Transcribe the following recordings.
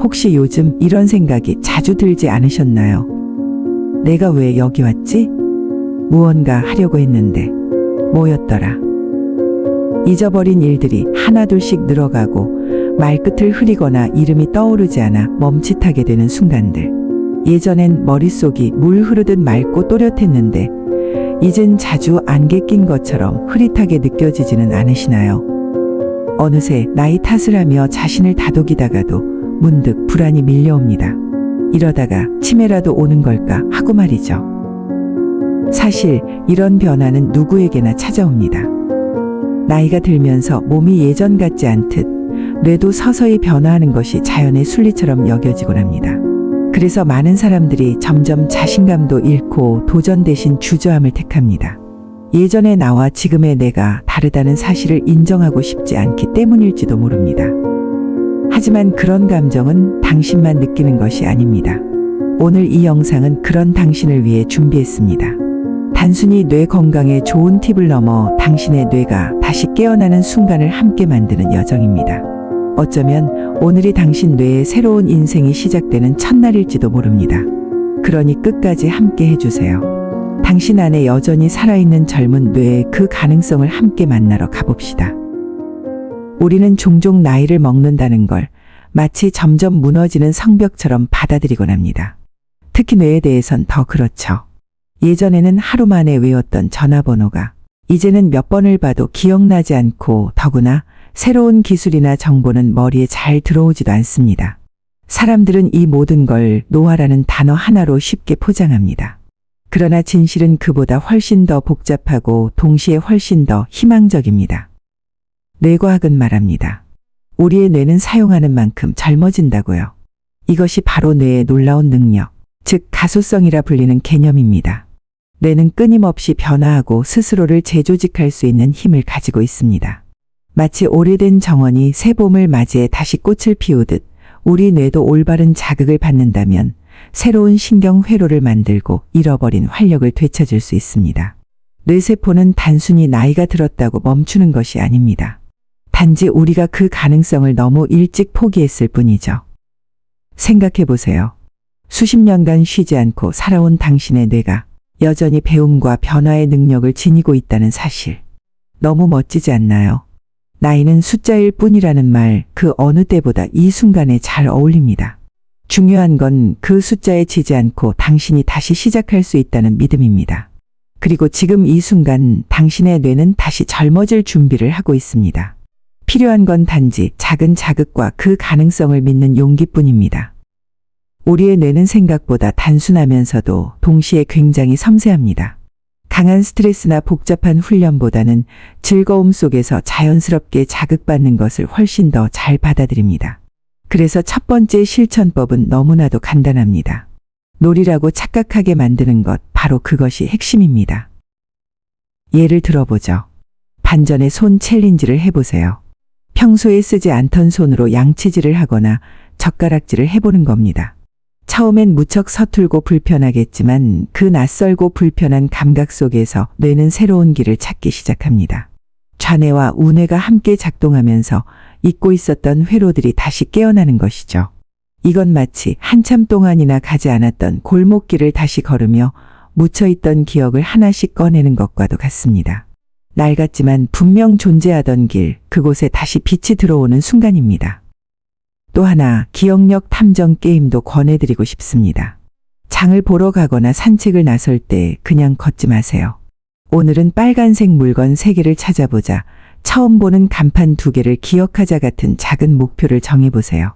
혹시 요즘 이런 생각이 자주 들지 않으셨나요? 내가 왜 여기 왔지? 무언가 하려고 했는데 뭐였더라? 잊어버린 일들이 하나둘씩 늘어가고 말끝을 흐리거나 이름이 떠오르지 않아 멈칫하게 되는 순간들. 예전엔 머릿속이 물 흐르듯 맑고 또렷했는데 이젠 자주 안개 낀 것처럼 흐릿하게 느껴지지는 않으시나요? 어느새 나이 탓을 하며 자신을 다독이다가도 문득 불안이 밀려옵니다. 이러다가 치매라도 오는 걸까 하고 말이죠. 사실 이런 변화는 누구에게나 찾아옵니다. 나이가 들면서 몸이 예전 같지 않듯 뇌도 서서히 변화하는 것이 자연의 순리처럼 여겨지곤 합니다. 그래서 많은 사람들이 점점 자신감도 잃고 도전 대신 주저함을 택합니다. 예전의 나와 지금의 내가 다르다는 사실을 인정하고 싶지 않기 때문일지도 모릅니다. 하지만 그런 감정은 당신만 느끼는 것이 아닙니다. 오늘 이 영상은 그런 당신을 위해 준비했습니다. 단순히 뇌 건강에 좋은 팁을 넘어 당신의 뇌가 다시 깨어나는 순간을 함께 만드는 여정입니다. 어쩌면 오늘이 당신 뇌의 새로운 인생이 시작되는 첫날일지도 모릅니다. 그러니 끝까지 함께 해주세요. 당신 안에 여전히 살아있는 젊은 뇌의 그 가능성을 함께 만나러 가봅시다. 우리는 종종 나이를 먹는다는 걸 마치 점점 무너지는 성벽처럼 받아들이곤 합니다. 특히 뇌에 대해선 더 그렇죠. 예전에는 하루 만에 외웠던 전화번호가 이제는 몇 번을 봐도 기억나지 않고 더구나 새로운 기술이나 정보는 머리에 잘 들어오지도 않습니다. 사람들은 이 모든 걸 노화라는 단어 하나로 쉽게 포장합니다. 그러나 진실은 그보다 훨씬 더 복잡하고 동시에 훨씬 더 희망적입니다. 뇌과학은 말합니다. 우리의 뇌는 사용하는 만큼 젊어진다고요. 이것이 바로 뇌의 놀라운 능력, 즉 가소성이라 불리는 개념입니다. 뇌는 끊임없이 변화하고 스스로를 재조직할 수 있는 힘을 가지고 있습니다. 마치 오래된 정원이 새 봄을 맞이해 다시 꽃을 피우듯 우리 뇌도 올바른 자극을 받는다면 새로운 신경 회로를 만들고 잃어버린 활력을 되찾을 수 있습니다. 뇌세포는 단순히 나이가 들었다고 멈추는 것이 아닙니다. 단지 우리가 그 가능성을 너무 일찍 포기했을 뿐이죠. 생각해 보세요. 수십 년간 쉬지 않고 살아온 당신의 뇌가 여전히 배움과 변화의 능력을 지니고 있다는 사실. 너무 멋지지 않나요? 나이는 숫자일 뿐이라는 말 그 어느 때보다 이 순간에 잘 어울립니다. 중요한 건 그 숫자에 지지 않고 당신이 다시 시작할 수 있다는 믿음입니다. 그리고 지금 이 순간 당신의 뇌는 다시 젊어질 준비를 하고 있습니다. 필요한 건 단지 작은 자극과 그 가능성을 믿는 용기뿐입니다. 우리의 뇌는 생각보다 단순하면서도 동시에 굉장히 섬세합니다. 강한 스트레스나 복잡한 훈련보다는 즐거움 속에서 자연스럽게 자극받는 것을 훨씬 더 잘 받아들입니다. 그래서 첫 번째 실천법은 너무나도 간단합니다. 놀이라고 착각하게 만드는 것, 바로 그것이 핵심입니다. 예를 들어보죠. 반전의 손 챌린지를 해보세요. 평소에 쓰지 않던 손으로 양치질을 하거나 젓가락질을 해보는 겁니다. 처음엔 무척 서툴고 불편하겠지만 그 낯설고 불편한 감각 속에서 뇌는 새로운 길을 찾기 시작합니다. 좌뇌와 우뇌가 함께 작동하면서 잊고 있었던 회로들이 다시 깨어나는 것이죠. 이건 마치 한참 동안이나 가지 않았던 골목길을 다시 걸으며 묻혀있던 기억을 하나씩 꺼내는 것과도 같습니다. 낡았지만 분명 존재하던 길, 그곳에 다시 빛이 들어오는 순간입니다. 또 하나 기억력 탐정 게임도 권해드리고 싶습니다. 장을 보러 가거나 산책을 나설 때 그냥 걷지 마세요. 오늘은 빨간색 물건 3개를 찾아보자, 처음 보는 간판 2개를 기억하자 같은 작은 목표를 정해보세요.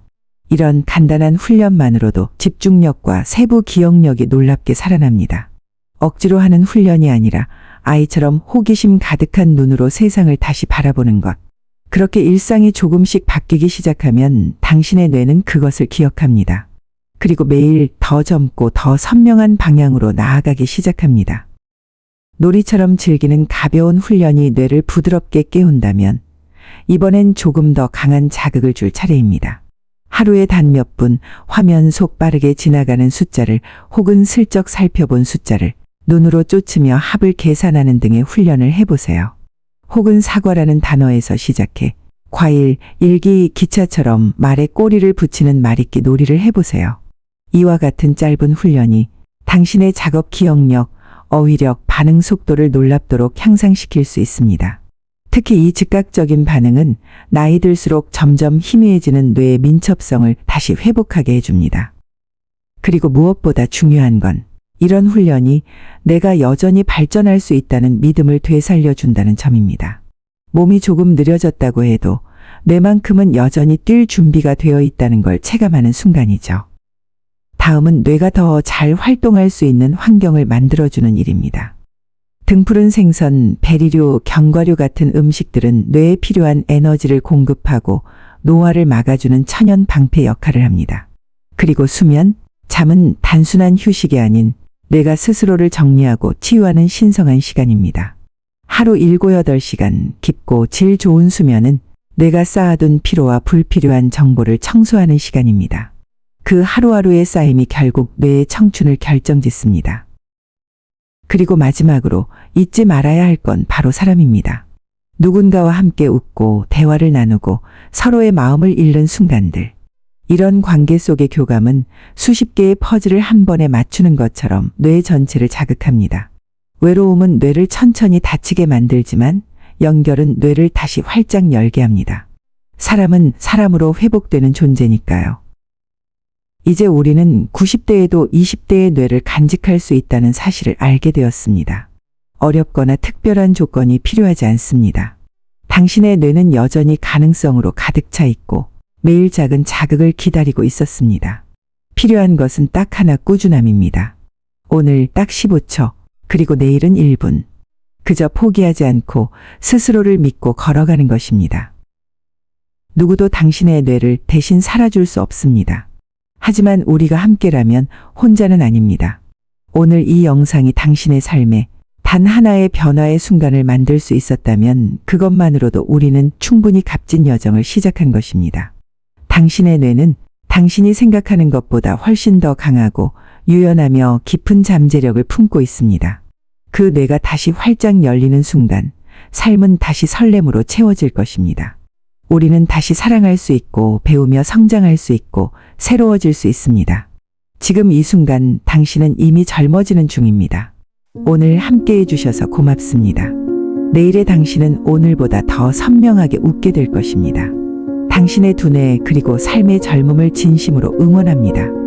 이런 간단한 훈련만으로도 집중력과 세부 기억력이 놀랍게 살아납니다. 억지로 하는 훈련이 아니라 아이처럼 호기심 가득한 눈으로 세상을 다시 바라보는 것. 그렇게 일상이 조금씩 바뀌기 시작하면 당신의 뇌는 그것을 기억합니다. 그리고 매일 더 젊고 더 선명한 방향으로 나아가기 시작합니다. 놀이처럼 즐기는 가벼운 훈련이 뇌를 부드럽게 깨운다면 이번엔 조금 더 강한 자극을 줄 차례입니다. 하루에 단 몇 분 화면 속 빠르게 지나가는 숫자를 혹은 슬쩍 살펴본 숫자를 눈으로 쫓으며 합을 계산하는 등의 훈련을 해보세요. 혹은 사과라는 단어에서 시작해 과일, 일기, 기차처럼 말에 꼬리를 붙이는 말잇기 놀이를 해보세요. 이와 같은 짧은 훈련이 당신의 작업 기억력, 어휘력, 반응 속도를 놀랍도록 향상시킬 수 있습니다. 특히 이 즉각적인 반응은 나이 들수록 점점 희미해지는 뇌의 민첩성을 다시 회복하게 해줍니다. 그리고 무엇보다 중요한 건 이런 훈련이 내가 여전히 발전할 수 있다는 믿음을 되살려준다는 점입니다. 몸이 조금 느려졌다고 해도 뇌만큼은 여전히 뛸 준비가 되어 있다는 걸 체감하는 순간이죠. 다음은 뇌가 더 잘 활동할 수 있는 환경을 만들어주는 일입니다. 등푸른 생선, 베리류, 견과류 같은 음식들은 뇌에 필요한 에너지를 공급하고 노화를 막아주는 천연 방패 역할을 합니다. 그리고 수면, 잠은 단순한 휴식이 아닌 뇌가 스스로를 정리하고 치유하는 신성한 시간입니다. 하루 7, 8시간 깊고 질 좋은 수면은 뇌가 쌓아둔 피로와 불필요한 정보를 청소하는 시간입니다. 그 하루하루의 쌓임이 결국 뇌의 청춘을 결정짓습니다. 그리고 마지막으로 잊지 말아야 할 건 바로 사람입니다. 누군가와 함께 웃고 대화를 나누고 서로의 마음을 읽는 순간들. 이런 관계 속의 교감은 수십 개의 퍼즐을 한 번에 맞추는 것처럼 뇌 전체를 자극합니다. 외로움은 뇌를 천천히 다치게 만들지만 연결은 뇌를 다시 활짝 열게 합니다. 사람은 사람으로 회복되는 존재니까요. 이제 우리는 90대에도 20대의 뇌를 간직할 수 있다는 사실을 알게 되었습니다. 어렵거나 특별한 조건이 필요하지 않습니다. 당신의 뇌는 여전히 가능성으로 가득 차 있고 매일 작은 자극을 기다리고 있었습니다. 필요한 것은 딱 하나, 꾸준함입니다. 오늘 딱 15초, 그리고 내일은 1분. 그저 포기하지 않고 스스로를 믿고 걸어가는 것입니다. 누구도 당신의 뇌를 대신 살아줄 수 없습니다. 하지만 우리가 함께라면 혼자는 아닙니다. 오늘 이 영상이 당신의 삶에 단 하나의 변화의 순간을 만들 수 있었다면 그것만으로도 우리는 충분히 값진 여정을 시작한 것입니다. 당신의 뇌는 당신이 생각하는 것보다 훨씬 더 강하고 유연하며 깊은 잠재력을 품고 있습니다. 그 뇌가 다시 활짝 열리는 순간 삶은 다시 설렘으로 채워질 것입니다. 우리는 다시 사랑할 수 있고 배우며 성장할 수 있고 새로워질 수 있습니다. 지금 이 순간 당신은 이미 젊어지는 중입니다. 오늘 함께 해주셔서 고맙습니다. 내일의 당신은 오늘보다 더 선명하게 웃게 될 것입니다. 당신의 두뇌 그리고 삶의 젊음을 진심으로 응원합니다.